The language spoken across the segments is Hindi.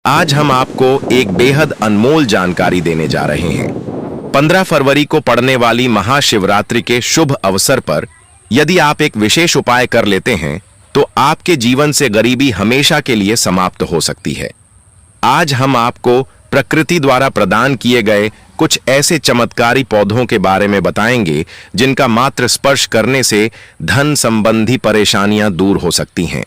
आज हम आपको एक बेहद अनमोल जानकारी देने जा रहे हैं। 15 फरवरी को पड़ने वाली महाशिवरात्रि के शुभ अवसर पर यदि आप एक विशेष उपाय कर लेते हैं तो आपके जीवन से गरीबी हमेशा के लिए समाप्त हो सकती है। आज हम आपको प्रकृति द्वारा प्रदान किए गए कुछ ऐसे चमत्कारी पौधों के बारे में बताएंगे जिनका मात्र स्पर्श करने से धन संबंधी परेशानियां दूर हो सकती हैं।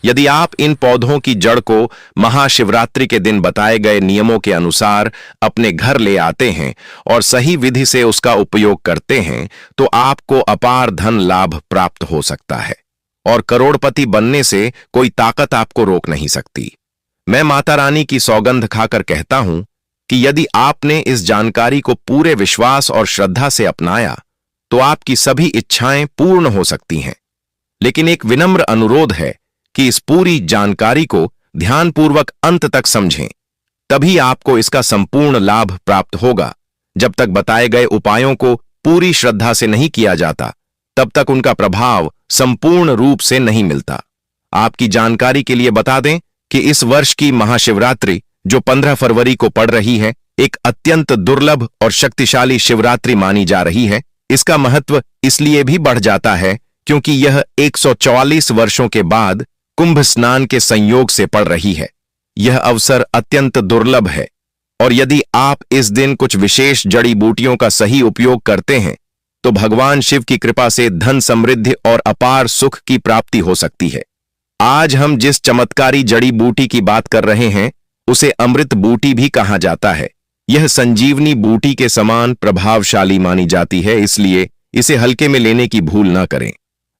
यदि आप इन पौधों की जड़ को महाशिवरात्रि के दिन बताए गए नियमों के अनुसार अपने घर ले आते हैं और सही विधि से उसका उपयोग करते हैं तो आपको अपार धन लाभ प्राप्त हो सकता है और करोड़पति बनने से कोई ताकत आपको रोक नहीं सकती। मैं माता रानी की सौगंध खाकर कहता हूं कि यदि आपने इस जानकारी को पूरे विश्वास और श्रद्धा से अपनाया तो आपकी सभी इच्छाएं पूर्ण हो सकती हैं। लेकिन एक विनम्र अनुरोध है कि इस पूरी जानकारी को ध्यानपूर्वक अंत तक समझें, तभी आपको इसका संपूर्ण लाभ प्राप्त होगा। जब तक बताए गए उपायों को पूरी श्रद्धा से नहीं किया जाता तब तक उनका प्रभाव संपूर्ण रूप से नहीं मिलता। आपकी जानकारी के लिए बता दें कि इस वर्ष की महाशिवरात्रि जो 15 फरवरी को पड़ रही है, एक अत्यंत दुर्लभ और शक्तिशाली शिवरात्रि मानी जा रही है। इसका महत्व इसलिए भी बढ़ जाता है क्योंकि यह 144 वर्षों के बाद कुंभ स्नान के संयोग से पड़ रही है। यह अवसर अत्यंत दुर्लभ है और यदि आप इस दिन कुछ विशेष जड़ी बूटियों का सही उपयोग करते हैं तो भगवान शिव की कृपा से धन समृद्धि और अपार सुख की प्राप्ति हो सकती है। आज हम जिस चमत्कारी जड़ी बूटी की बात कर रहे हैं उसे अमृत बूटी भी कहा जाता है। यह संजीवनी बूटी के समान प्रभावशाली मानी जाती है, इसलिए इसे हल्के में लेने की भूल न करें।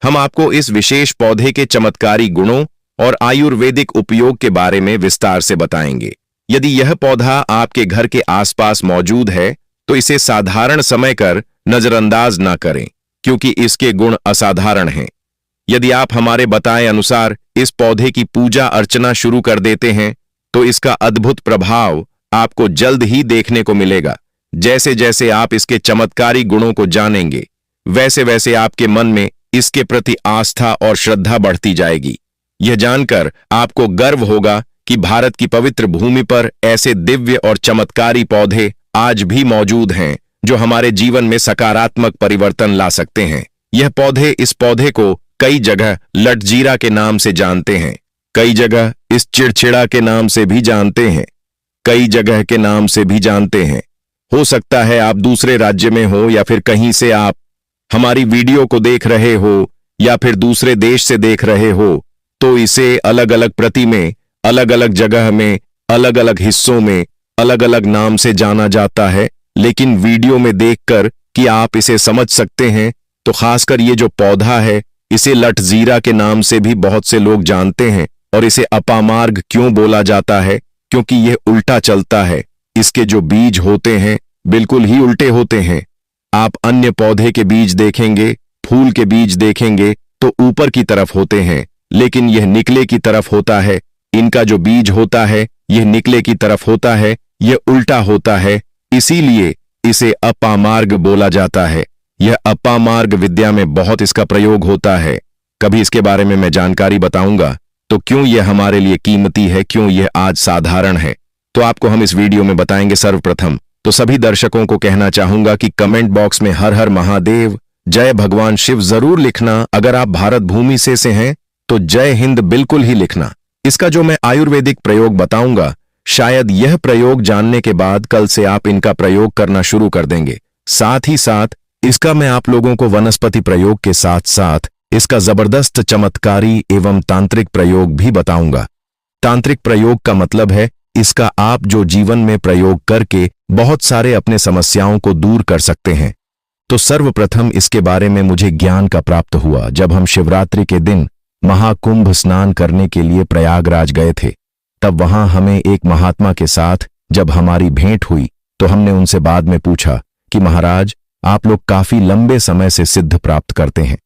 हम आपको इस विशेष पौधे के चमत्कारी गुणों और आयुर्वेदिक उपयोग के बारे में विस्तार से बताएंगे। यदि यह पौधा आपके घर के आसपास मौजूद है तो इसे साधारण समय कर नजरअंदाज न करें क्योंकि इसके गुण असाधारण हैं। यदि आप हमारे बताए अनुसार इस पौधे की पूजा अर्चना शुरू कर देते हैं तो इसका अद्भुत प्रभाव आपको जल्द ही देखने को मिलेगा। जैसे जैसे आप इसके चमत्कारी गुणों को जानेंगे वैसे वैसे आपके मन में इसके प्रति आस्था और श्रद्धा बढ़ती जाएगी। यह जानकर आपको गर्व होगा कि भारत की पवित्र भूमि पर ऐसे दिव्य और चमत्कारी पौधे आज भी मौजूद हैं जो हमारे जीवन में सकारात्मक परिवर्तन ला सकते हैं। इस पौधे को कई जगह लटजीरा के नाम से जानते हैं, कई जगह इस चिड़चिड़ा के नाम से भी जानते हैं, कई जगह के नाम से भी जानते हैं। हो सकता है आप दूसरे राज्य में हो या फिर कहीं से आप हमारी वीडियो को देख रहे हो या फिर दूसरे देश से देख रहे हो तो इसे अलग अलग प्रति में, अलग अलग जगह में, अलग अलग हिस्सों में अलग अलग नाम से जाना जाता है। लेकिन वीडियो में देखकर कि आप इसे समझ सकते हैं तो खासकर ये जो पौधा है इसे लटजीरा के नाम से भी बहुत से लोग जानते हैं। और इसे अपामार्ग क्यों बोला जाता है? क्योंकि यह उल्टा चलता है। इसके जो बीज होते हैं बिल्कुल ही उल्टे होते हैं। आप अन्य पौधे के बीज देखेंगे, फूल के बीज देखेंगे तो ऊपर की तरफ होते हैं, लेकिन यह निकले की तरफ होता है। इनका जो बीज होता है यह निकले की तरफ होता है, यह उल्टा होता है, इसीलिए इसे अपामार्ग बोला जाता है। यह अपामार्ग विद्या में बहुत इसका प्रयोग होता है। कभी इसके बारे में मैं जानकारी बताऊंगा तो क्यों यह हमारे लिए कीमती है, क्यों यह आज साधारण है, तो आपको हम इस वीडियो में बताएंगे। सर्वप्रथम तो सभी दर्शकों को कहना चाहूंगा कि कमेंट बॉक्स में हर हर महादेव, जय भगवान शिव जरूर लिखना। अगर आप भारत भूमि से हैं तो जय हिंद बिल्कुल ही लिखना। इसका जो मैं आयुर्वेदिक प्रयोग बताऊंगा शायद यह प्रयोग जानने के बाद कल से आप इनका प्रयोग करना शुरू कर देंगे। साथ ही साथ इसका मैं आप लोगों को वनस्पति प्रयोग के साथ साथ इसका जबरदस्त चमत्कारी एवं तांत्रिक प्रयोग भी बताऊंगा। तांत्रिक प्रयोग का मतलब है इसका आप जो जीवन में प्रयोग करके बहुत सारे अपने समस्याओं को दूर कर सकते हैं। तो सर्वप्रथम इसके बारे में मुझे ज्ञान का प्राप्त हुआ जब हम शिवरात्रि के दिन महाकुंभ स्नान करने के लिए प्रयागराज गए थे। तब वहां हमें एक महात्मा के साथ जब हमारी भेंट हुई तो हमने उनसे बाद में पूछा कि महाराज, आप लोग काफी लंबे समय से सिद्ध प्राप्त करते हैं,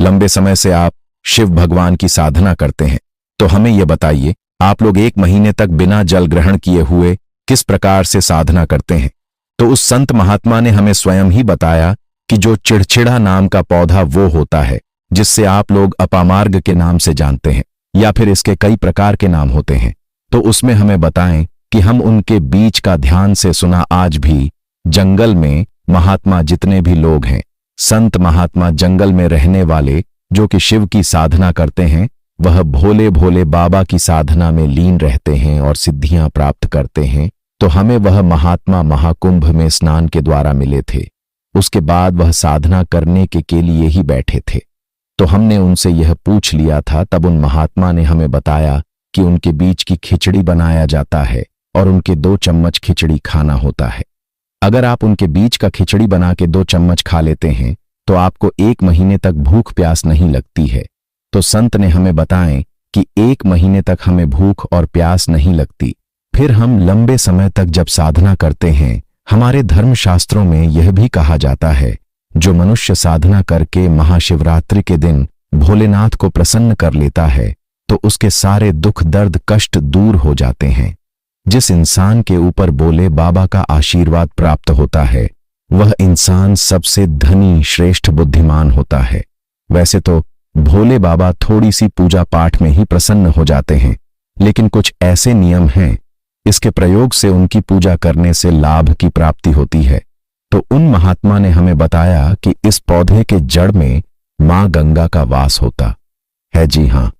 लंबे समय से आप शिव भगवान की साधना करते हैं, तो हमें यह बताइए आप लोग 1 महीने तक बिना जल ग्रहण किए हुए किस प्रकार से साधना करते हैं। तो उस संत महात्मा ने हमें स्वयं ही बताया कि जो चिड़चिड़ा नाम का पौधा वो होता है जिससे आप लोग अपामार्ग के नाम से जानते हैं, या फिर इसके कई प्रकार के नाम होते हैं। तो उसमें हमें बताएं कि हम उनके बीच का ध्यान से सुना। आज भी जंगल में महात्मा जितने भी लोग हैं, संत महात्मा जंगल में रहने वाले जो कि शिव की साधना करते हैं, वह भोले भोले बाबा की साधना में लीन रहते हैं और सिद्धियां प्राप्त करते हैं। तो हमें वह महात्मा महाकुंभ में स्नान के द्वारा मिले थे। उसके बाद वह साधना करने के लिए ही बैठे थे। तो हमने उनसे यह पूछ लिया था। तब उन महात्मा ने हमें बताया कि उनके बीच की खिचड़ी बनाया जाता है और उनके 2 चम्मच खिचड़ी खाना होता है। अगर आप उनके बीच का खिचड़ी बना के 2 चम्मच खा लेते हैं तो आपको 1 महीने तक भूख प्यास नहीं लगती है। तो संत ने हमें बताएं कि 1 महीने तक हमें भूख और प्यास नहीं लगती। फिर हम लंबे समय तक जब साधना करते हैं, हमारे धर्मशास्त्रों में यह भी कहा जाता है, जो मनुष्य साधना करके महाशिवरात्रि के दिन भोलेनाथ को प्रसन्न कर लेता है तो उसके सारे दुख दर्द कष्ट दूर हो जाते हैं। जिस इंसान के ऊपर भोले बाबा का आशीर्वाद प्राप्त होता है, वह इंसान सबसे धनी श्रेष्ठ बुद्धिमान होता है। वैसे तो भोले बाबा थोड़ी सी पूजा पाठ में ही प्रसन्न हो जाते हैं, लेकिन कुछ ऐसे नियम हैं, इसके प्रयोग से उनकी पूजा करने से लाभ की प्राप्ति होती है। तो उन महात्मा ने हमें बताया कि इस पौधे के जड़ में मां गंगा का वास होता है। जी हाँ,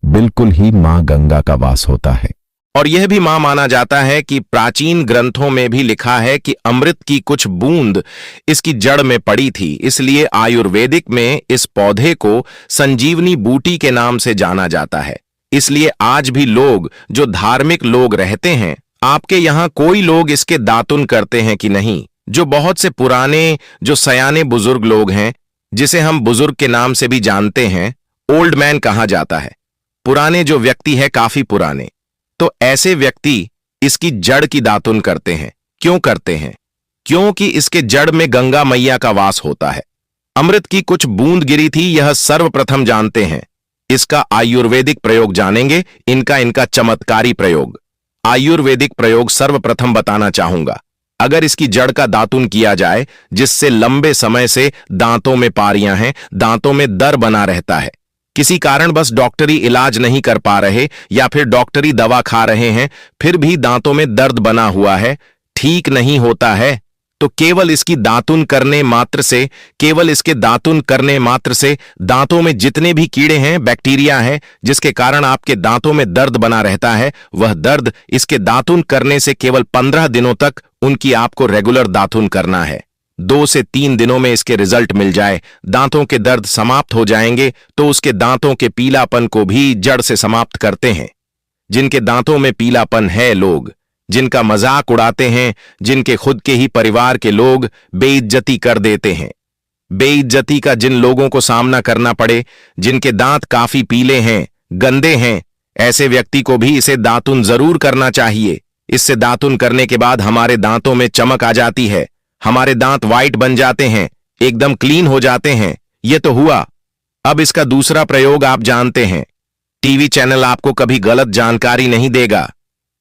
बिल्कुल ही मां गंगा का वास होता है। और यह भी मां माना जाता है कि प्राचीन ग्रंथों में भी लिखा है कि अमृत की कुछ बूंद इसकी जड़ में पड़ी थी। इसलिए आयुर्वेदिक में इस पौधे को संजीवनी बूटी के नाम से जाना जाता है। इसलिए आज भी लोग जो धार्मिक लोग रहते हैं, आपके यहां कोई लोग इसके दातुन करते हैं कि नहीं? जो बहुत से पुराने जो सयाने बुजुर्ग लोग हैं, जिसे हम बुजुर्ग के नाम से भी जानते हैं, ओल्ड मैन कहा जाता है, पुराने जो व्यक्ति है काफी पुराने, तो ऐसे व्यक्ति इसकी जड़ की दातुन करते हैं। क्यों करते हैं? क्योंकि इसके जड़ में गंगा मैया का वास होता है। अमृत की कुछ बूंद गिरी थी, यह सर्वप्रथम जानते हैं। इसका आयुर्वेदिक प्रयोग जानेंगे, इनका चमत्कारी प्रयोग, आयुर्वेदिक प्रयोग सर्वप्रथम बताना चाहूंगा। अगर इसकी जड़ का दातुन किया जाए, जिससे लंबे समय से दांतों में पारियां हैं, दांतों में दर्द बना रहता है, किसी कारण बस डॉक्टरी इलाज नहीं कर पा रहे या फिर डॉक्टरी दवा खा रहे हैं, फिर भी दांतों में दर्द बना हुआ है, ठीक नहीं होता है, तो केवल इसकी दातुन करने मात्र से, केवल इसके दातुन करने मात्र से दांतों में जितने भी कीड़े हैं, बैक्टीरिया हैं, जिसके कारण आपके दांतों में दर्द बना रहता है, वह दर्द इसके दातुन करने से केवल 15 दिनों तक उनकी आपको रेगुलर दातुन करना है। 2 से 3 दिनों में इसके रिजल्ट मिल जाए, दांतों के दर्द समाप्त हो जाएंगे, तो उसके दांतों के पीलापन को भी जड़ से समाप्त करते हैं। जिनके दांतों में पीलापन है, लोग जिनका मजाक उड़ाते हैं, जिनके खुद के ही परिवार के लोग बेइज्जती कर देते हैं, बेइज्जती का जिन लोगों को सामना करना पड़े, जिनके दांत काफी पीले हैं, गंदे हैं, ऐसे व्यक्ति को भी इसे दातुन जरूर करना चाहिए। इससे दातुन करने के बाद हमारे दांतों में चमक आ जाती है, हमारे दांत वाइट बन जाते हैं, एकदम क्लीन हो जाते हैं। यह तो हुआ। अब इसका दूसरा प्रयोग आप जानते हैं। टीवी चैनल आपको कभी गलत जानकारी नहीं देगा।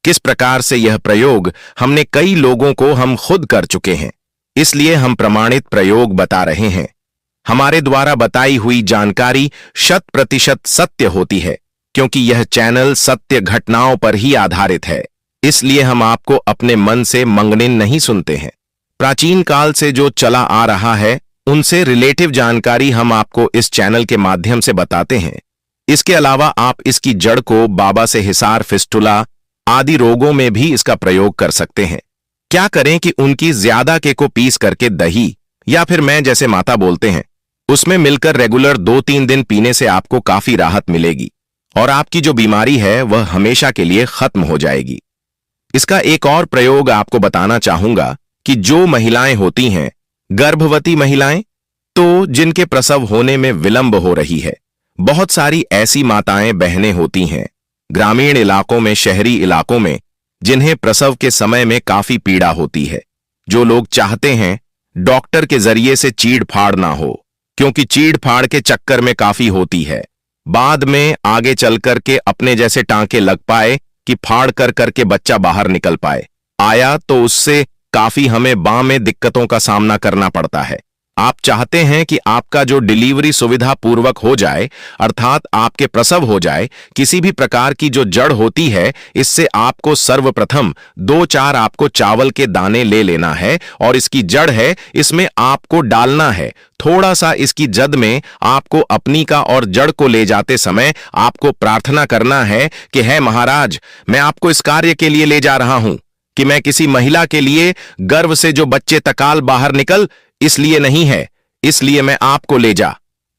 किस प्रकार से यह प्रयोग हमने कई लोगों को हम खुद कर चुके हैं, इसलिए हम प्रमाणित प्रयोग बता रहे हैं। हमारे द्वारा बताई हुई जानकारी 100% सत्य होती है, क्योंकि यह चैनल सत्य घटनाओं पर ही आधारित है। इसलिए हम आपको अपने मन से मंगने नहीं सुनते हैं। प्राचीन काल से जो चला आ रहा है, उनसे रिलेटिव जानकारी हम आपको इस चैनल के माध्यम से बताते हैं। इसके अलावा आप इसकी जड़ को बाबा से हिसार, फिस्टुला आदि रोगों में भी इसका प्रयोग कर सकते हैं। क्या करें कि उनकी ज्यादा के को पीस करके दही या फिर मैं जैसे माता बोलते हैं, उसमें मिलकर रेगुलर 2-3 दिन पीने से आपको काफी राहत मिलेगी और आपकी जो बीमारी है वह हमेशा के लिए खत्म हो जाएगी। इसका एक और प्रयोग आपको बताना चाहूंगा कि जो महिलाएं होती हैं, गर्भवती महिलाएं, तो जिनके प्रसव होने में विलंब हो रही है, बहुत सारी ऐसी माताएं बहनें होती हैं ग्रामीण इलाकों में, शहरी इलाकों में, जिन्हें प्रसव के समय में काफी पीड़ा होती है। जो लोग चाहते हैं डॉक्टर के जरिए से चीड़ फाड़ ना हो, क्योंकि चीड़ फाड़ के चक्कर में काफी होती है, बाद में आगे चल करके अपने जैसे टांके लग पाए कि फाड़ कर करके बच्चा बाहर निकल पाए, आया तो उससे काफी हमें बाँ में दिक्कतों का सामना करना पड़ता है। आप चाहते हैं कि आपका जो डिलीवरी सुविधा पूर्वक हो जाए, अर्थात आपके प्रसव हो जाए। किसी भी प्रकार की जो जड़ होती है, इससे आपको सर्वप्रथम 2-4 आपको चावल के दाने ले लेना है और इसकी जड़ है, इसमें आपको डालना है। थोड़ा सा इसकी जद में आपको अपनी का और जड़ को ले जाते समय आपको प्रार्थना करना है कि है महाराज, मैं आपको इस कार्य के लिए ले जा रहा हूं कि मैं किसी महिला के लिए गर्भ से जो बच्चे तकाल बाहर निकल, इसलिए नहीं है, इसलिए मैं आपको ले जा।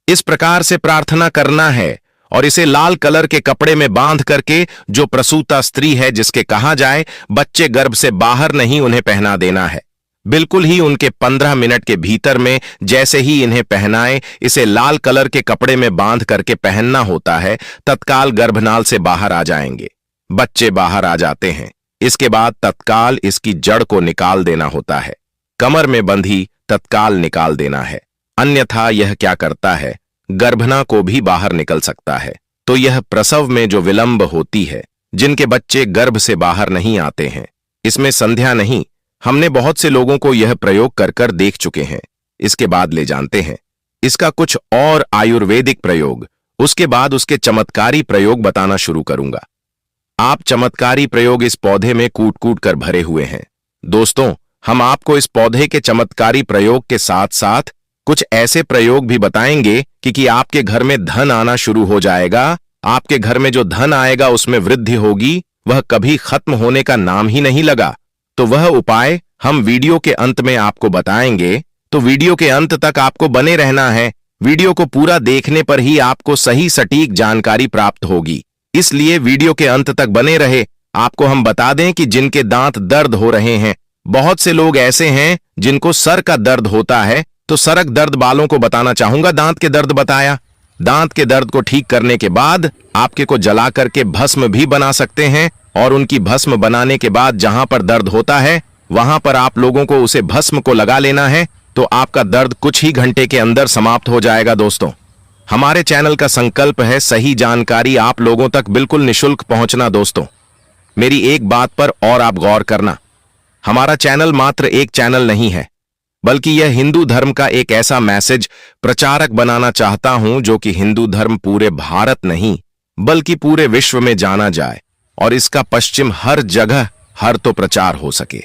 इस प्रकार से प्रार्थना करना है और इसे लाल कलर के कपड़े में बांध करके जो प्रसूता स्त्री है, जिसके कहा जाए बच्चे गर्भ से बाहर नहीं, उन्हें पहना देना है। बिल्कुल ही उनके 15 मिनट के भीतर में जैसे ही इन्हें पहनाए, इसे लाल कलर के कपड़े में बांध करके पहनना होता है, तत्काल गर्भनाल से बाहर आ जाएंगे, बच्चे बाहर आ जाते हैं। इसके बाद तत्काल इसकी जड़ को निकाल देना होता है, कमर में बंधी तत्काल निकाल देना है, अन्यथा यह क्या करता है, गर्भना को भी बाहर निकल सकता है। तो यह प्रसव में जो विलंब होती है, जिनके बच्चे गर्भ से बाहर नहीं आते हैं, इसमें संध्या नहीं। हमने बहुत से लोगों को यह प्रयोग कर कर देख चुके हैं। इसके बाद ले जानते हैं इसका कुछ और आयुर्वेदिक प्रयोग, उसके बाद उसके चमत्कारी प्रयोग बताना शुरू करूंगा। आप चमत्कारी प्रयोग इस पौधे में कूट कूट कर भरे हुए हैं। दोस्तों, हम आपको इस पौधे के चमत्कारी प्रयोग के साथ साथ कुछ ऐसे प्रयोग भी बताएंगे कि आपके घर में धन आना शुरू हो जाएगा। आपके घर में जो धन आएगा उसमें वृद्धि होगी, वह कभी खत्म होने का नाम ही नहीं लगा। तो वह उपाय हम वीडियो के अंत में आपको बताएंगे, तो वीडियो के अंत तक आपको बने रहना है। वीडियो को पूरा देखने पर ही आपको सही सटीक जानकारी प्राप्त होगी, इसलिए वीडियो के अंत तक बने रहे। आपको हम बता दें कि जिनके दांत दर्द हो रहे हैं, बहुत से लोग ऐसे हैं जिनको सर का दर्द होता है, तो सरक दर्द वालों को बताना चाहूंगा। दांत के दर्द बताया, दांत के दर्द को ठीक करने के बाद आपके को जला करके भस्म भी बना सकते हैं, और उनकी भस्म बनाने के बाद जहां पर दर्द होता है वहां पर आप लोगों को उसे भस्म को लगा लेना है, तो आपका दर्द कुछ ही घंटे के अंदर समाप्त हो जाएगा। दोस्तों, हमारे चैनल का संकल्प है सही जानकारी आप लोगों तक बिल्कुल निशुल्क पहुंचना। दोस्तों, मेरी एक बात पर और आप गौर करना, हमारा चैनल मात्र एक चैनल नहीं है, बल्कि यह हिंदू धर्म का एक ऐसा मैसेज प्रचारक बनाना चाहता हूं जो कि हिंदू धर्म पूरे भारत नहीं बल्कि पूरे विश्व में जाना जाए और इसका पश्चिम हर जगह हर तो प्रचार हो सके।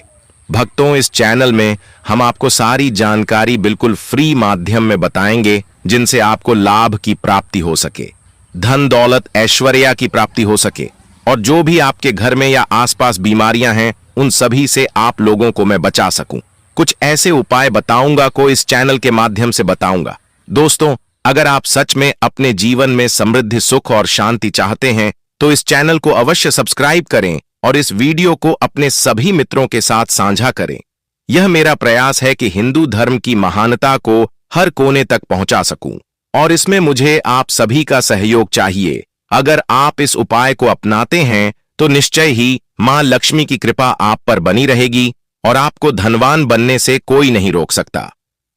भक्तों, इस चैनल में हम आपको सारी जानकारी बिल्कुल फ्री माध्यम में बताएंगे, जिनसे आपको लाभ की प्राप्ति हो सके, धन दौलत ऐश्वर्या की प्राप्ति हो सके, और जो भी आपके घर में या आसपास बीमारियां हैं उन सभी से आप लोगों को मैं बचा सकूं। कुछ ऐसे उपाय बताऊंगा को इस चैनल के माध्यम से बताऊंगा। दोस्तों, अगर आप सच में अपने जीवन में समृद्धि, सुख और शांति चाहते हैं तो इस चैनल को अवश्य सब्सक्राइब करें और इस वीडियो को अपने सभी मित्रों के साथ साझा करें। यह मेरा प्रयास है कि हिंदू धर्म की महानता को हर कोने तक पहुंचा सकूं, और इसमें मुझे आप सभी का सहयोग चाहिए। अगर आप इस उपाय को अपनाते हैं तो निश्चय ही मां लक्ष्मी की कृपा आप पर बनी रहेगी और आपको धनवान बनने से कोई नहीं रोक सकता।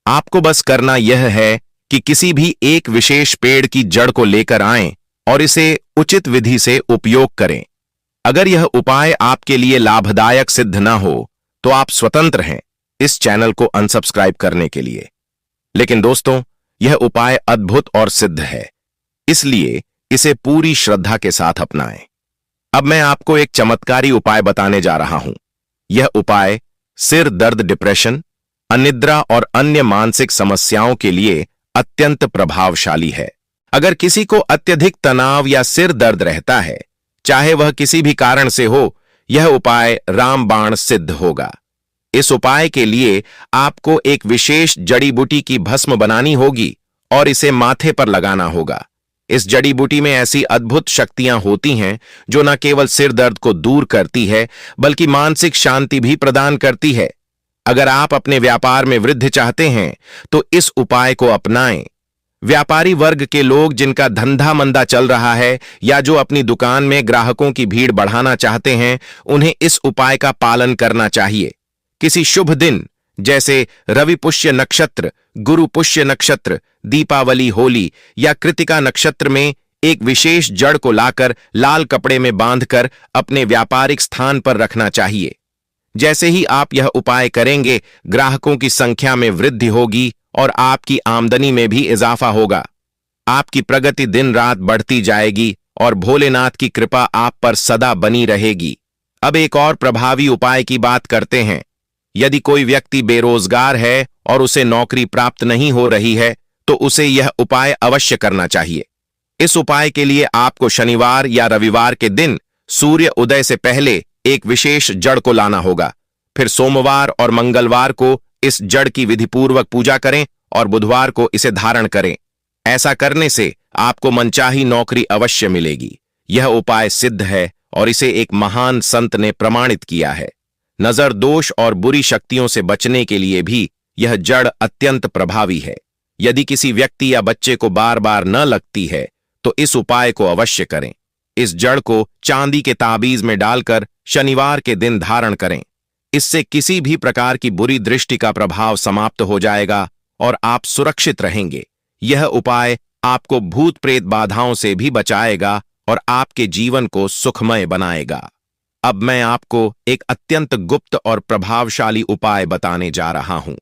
आपको बस करना यह है कि किसी भी एक विशेष पेड़ की जड़ को लेकर आएं और इसे उचित विधि से उपयोग करें। अगर यह उपाय आपके लिए लाभदायक सिद्ध न हो तो आप स्वतंत्र हैं इस चैनल को अनसब्सक्राइब करने के लिए। लेकिन दोस्तों, यह उपाय अद्भुत और सिद्ध है, इसलिए इसे पूरी श्रद्धा के साथ अपनाएं। अब मैं आपको एक चमत्कारी उपाय बताने जा रहा हूं। यह उपाय सिर दर्द, डिप्रेशन, अनिद्रा और अन्य मानसिक समस्याओं के लिए अत्यंत प्रभावशाली है। अगर किसी को अत्यधिक तनाव या सिर दर्द रहता है, चाहे वह किसी भी कारण से हो, यह उपाय रामबाण सिद्ध होगा। इस उपाय के लिए आपको एक विशेष जड़ी बूटी की भस्म बनानी होगी और इसे माथे पर लगाना होगा। इस जड़ी बूटी में ऐसी अद्भुत शक्तियां होती हैं जो न केवल सिर दर्द को दूर करती है बल्कि मानसिक शांति भी प्रदान करती है। अगर आप अपने व्यापार में वृद्धि चाहते हैं तो इस उपाय को अपनाएं। व्यापारी वर्ग के लोग जिनका धंधा मंदा चल रहा है या जो अपनी दुकान में ग्राहकों की भीड़ बढ़ाना चाहते हैं, उन्हें इस उपाय का पालन करना चाहिए। किसी शुभ दिन जैसे रवि पुष्य नक्षत्र, गुरु पुष्य नक्षत्र, दीपावली, होली या कृतिका नक्षत्र में एक विशेष जड़ को लाकर लाल कपड़े में बांधकर अपने व्यापारिक स्थान पर रखना चाहिए। जैसे ही आप यह उपाय करेंगे, ग्राहकों की संख्या में वृद्धि होगी और आपकी आमदनी में भी इजाफा होगा। आपकी प्रगति दिन रात बढ़ती जाएगी और भोलेनाथ की कृपा आप पर सदा बनी रहेगी। अब एक और प्रभावी उपाय की बात करते हैं। यदि कोई व्यक्ति बेरोजगार है और उसे नौकरी प्राप्त नहीं हो रही है, तो उसे यह उपाय अवश्य करना चाहिए। इस उपाय के लिए आपको शनिवार या रविवार के दिन सूर्य उदय से पहले एक विशेष जड़ को लाना होगा। फिर सोमवार और मंगलवार को इस जड़ की विधिपूर्वक पूजा करें और बुधवार को इसे धारण करें। ऐसा करने से आपको मनचाही नौकरी अवश्य मिलेगी। यह उपाय सिद्ध है और इसे एक महान संत ने प्रमाणित किया है। नजर दोष और बुरी शक्तियों से बचने के लिए भी यह जड़ अत्यंत प्रभावी है। यदि किसी व्यक्ति या बच्चे को बार बार न लगती है तो इस उपाय को अवश्य करें। इस जड़ को चांदी के ताबीज में डालकर शनिवार के दिन धारण करें। इससे किसी भी प्रकार की बुरी दृष्टि का प्रभाव समाप्त हो जाएगा और आप सुरक्षित रहेंगे। यह उपाय आपको भूत प्रेत बाधाओं से भी बचाएगा और आपके जीवन को सुखमय बनाएगा। अब मैं आपको एक अत्यंत गुप्त और प्रभावशाली उपाय बताने जा रहा हूं।